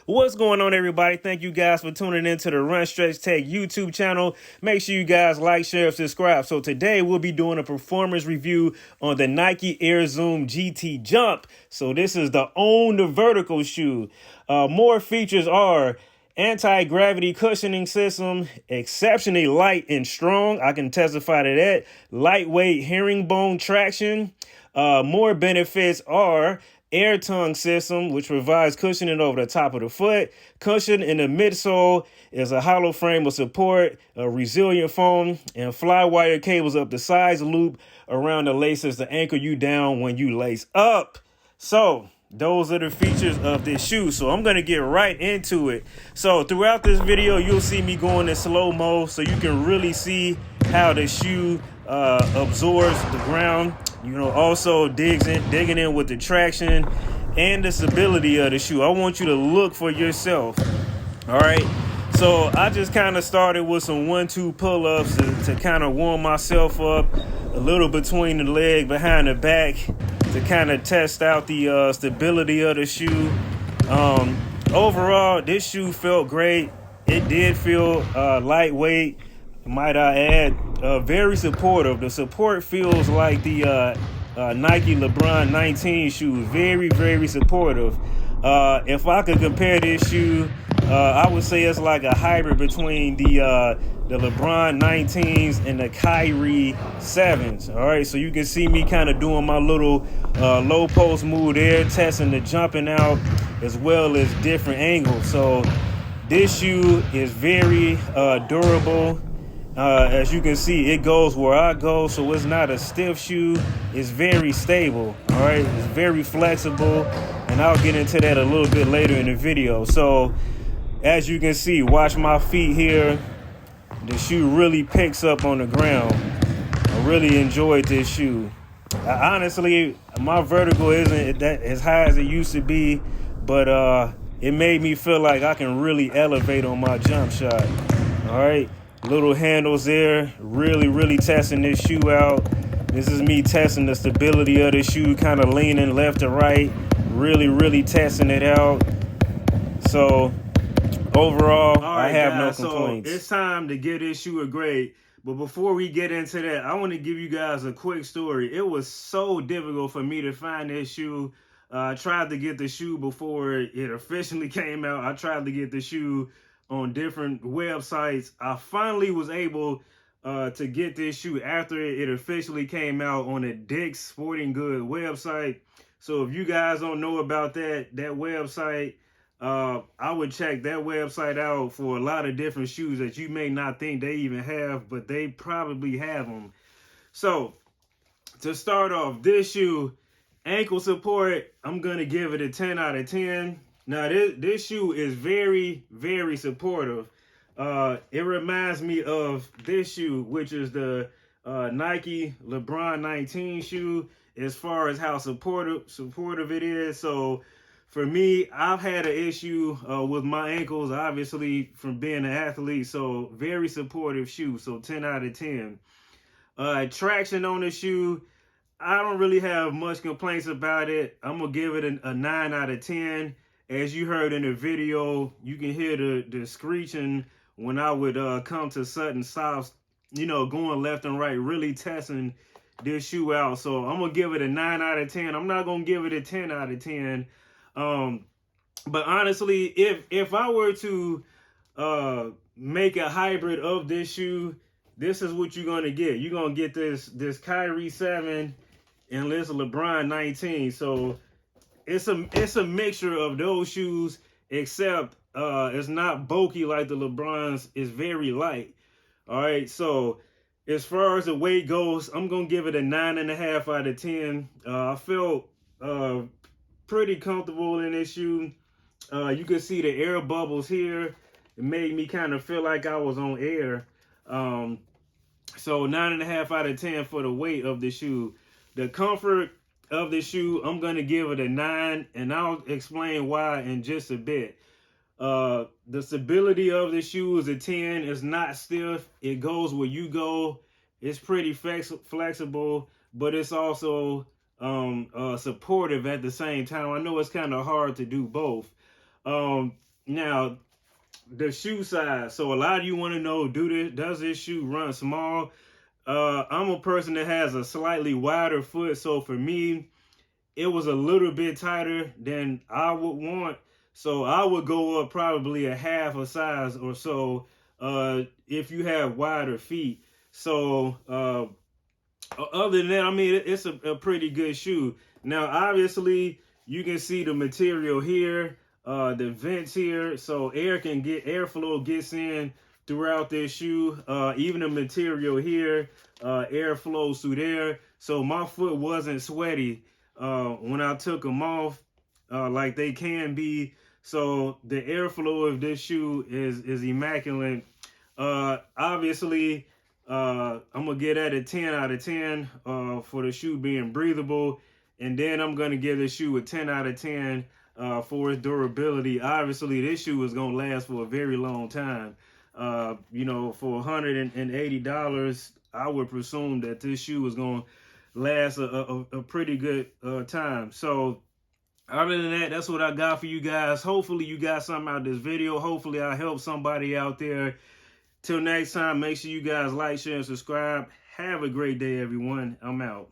What's going on, everybody? Thank you guys for tuning into the Run Stretch Tech YouTube channel. Make sure you guys like, share, subscribe. So today we'll be doing a performance review on the Nike Air Zoom GT Jump. So this is the Own the Vertical shoe. More features are anti-gravity cushioning system, exceptionally light and strong. I can testify to that. Lightweight herringbone traction. More benefits are air tongue system, which provides cushioning over the top of the foot. Cushion in the midsole is a hollow frame of support, a resilient foam, and fly wire cables up the sides loop around the laces to anchor you down when you lace up. So those are the features of this shoe. So I'm going to get right into it. So throughout this video, you'll see me going in slow-mo so you can really see how the shoe absorbs the ground. You know, also digging in with the traction and the stability of the shoe. I want you to look for yourself. All right. So I just kind of started with some 1-2 pull-ups to kind of warm myself up, a little between the leg, behind the back, to kind of test out the stability of the shoe. Overall, this shoe felt great. It did feel lightweight, might I add, very supportive. The support feels like the Nike LeBron 19 shoe. Very, very supportive. If I could compare this shoe, I would say it's like a hybrid between the LeBron 19s and the Kyrie 7s. All right, so you can see me kind of doing my little low post move there, testing the jumping out as well as different angles. So this shoe is very durable. As you can see, it goes where I go, so it's not a stiff shoe. It's very stable, all right? It's very flexible, and I'll get into that a little bit later in the video. So as you can see, watch my feet here. The shoe really picks up on the ground. I really enjoyed this shoe. Honestly, my vertical isn't that as high as it used to be, but it made me feel like I can really elevate on my jump shot, all right? Little handles there, really testing this shoe out. This is me testing the stability of the shoe, kind of leaning left to right, really testing it out. So overall, I have no complaints. So it's time to give this shoe a grade. But before we get into that, I want to give you guys a quick story. It was so difficult for me to find this shoe. I tried to get the shoe before it officially came out. I tried to get the shoe on different websites. I finally was able to get this shoe after it officially came out on the Dick's Sporting Goods website. So if you guys don't know about that website, I would check that website out for a lot of different shoes that you may not think they even have, but they probably have them. So to start off, this shoe, ankle support, I'm going to give it a 10 out of 10. Now, this shoe is very supportive. It reminds me of this shoe, which is the Nike LeBron 19 shoe, as far as how supportive it is. So for me, I've had an issue with my ankles, obviously, from being an athlete. So very supportive shoe. So 10 out of 10. Traction on the shoe, I don't really have much complaints about it. I'm going to give it a 9 out of 10. As you heard in the video, you can hear the screeching when I would come to sudden stops, you know, going left and right, really testing this shoe out. So I'm going to give it a 9 out of 10. I'm not going to give it a 10 out of 10. But honestly, if I were to make a hybrid of this shoe, this is what you're going to get. You're going to get this Kyrie 7 and this LeBron 19. So it's a mixture of those shoes, except it's not bulky like the LeBrons. It's very light. All right, so as far as the weight goes, I'm gonna give it a 9.5 out of 10. I felt pretty comfortable in this shoe. You can see the air bubbles here. It made me kind of feel like I was on air. So 9.5 out of 10 for the weight of the shoe. The comfort of the shoe, I'm going to give it a 9, and I'll explain why in just a bit. The stability of the shoe is a 10. It's not stiff. It goes where you go. It's pretty flexible, but it's also supportive at the same time. I know it's kind of hard to do both. Now, the shoe size. So a lot of you want to know, does this shoe run small? I'm a person that has a slightly wider foot, so for me, it was a little bit tighter than I would want. So I would go up probably a half a size or so if you have wider feet. So other than that, I mean, it's a pretty good shoe. Now, obviously, you can see the material here, the vents here, so airflow gets in throughout this shoe. Even the material here, air flows through there. So my foot wasn't sweaty when I took them off, like they can be. So the airflow of this shoe is immaculate. Obviously, I'm gonna get at a 10 out of 10 for the shoe being breathable, and then I'm gonna give the shoe a 10 out of 10 for its durability. Obviously, this shoe is gonna last for a very long time. For $180, I would presume that this shoe is gonna last a pretty good time. So other than that, that's what I got for you guys. Hopefully you got something out of this video. Hopefully I helped somebody out there. Till next time, make sure you guys like, share, and subscribe. Have a great day, everyone. I'm out.